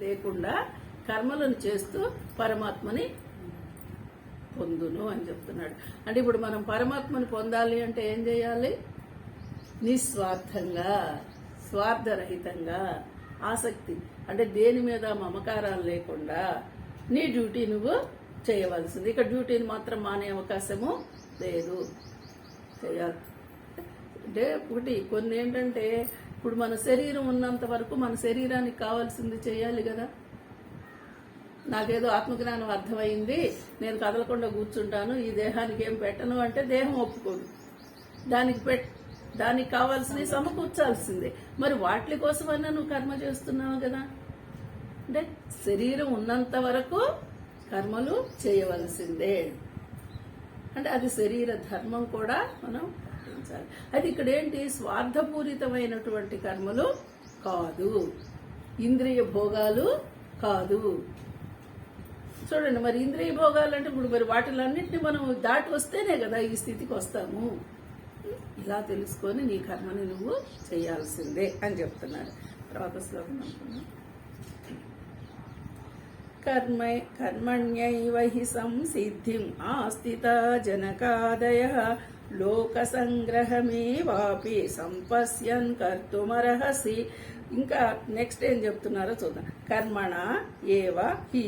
లేకుండా కర్మలను చేస్తూ పరమాత్మని పొందును అని చెప్తున్నాడు. అంటే ఇప్పుడు మనం పరమాత్మని పొందాలి అంటే ఏం చేయాలి? నిస్వార్థంగా, స్వార్థరహితంగా, ఆసక్తి అంటే దేని మీద మమకారాలు లేకుండా నీ డ్యూటీ నువ్వు చేయవలసింది. ఇక డ్యూటీని మాత్రం మానే అవకాశము లేదు, చేయాలి. అంటే ఒకటి కొన్ని ఏంటంటే ఇప్పుడు మన శరీరం ఉన్నంత వరకు మన శరీరానికి కావాల్సింది చేయాలి కదా. నాకేదో ఆత్మజ్ఞానం అర్థమైంది, నేను కదలకుండా కూర్చుంటాను, ఈ దేహానికి ఏం పెట్టను అంటే దేహం ఒప్పుకోదు. దానికి కావాల్సినవి సమకూర్చాల్సిందే. మరి వాటి కోసమైనా నువ్వు కర్మ చేస్తున్నావు కదా. అంటే శరీరం ఉన్నంత వరకు కర్మలు చేయవలసిందే. అంటే అది శరీర ధర్మం కూడా మనం పాటించాలి. అది ఇక్కడ ఏంటి, స్వార్థపూరితమైనటువంటి కర్మలు కాదు, ఇంద్రియ భోగాలు కాదు. చూడండి, మరి ఇంద్రియ భోగాలు అంటే ఇప్పుడు మరి వాటిలన్నింటినీ మనం దాటి వస్తేనే కదా ఈ స్థితికి వస్తాము. ఇలా తెలుసుకొని నీ కర్మని నువ్వు చేయాల్సిందే అని చెప్తున్నాడు. తర్వాత శ్లోకం అనుకున్నాం. కర్మణ్యైవ హి సంసిద్ధిం ఆస్థితా జనకాదయః లోక సంగ్రహమేవాపి సంపశ్యన్ కర్తుమర్హసి. ఇంకా నెక్స్ట్ ఏం చెప్తున్నారో చూద్దాం. కర్మణ ఏవ హి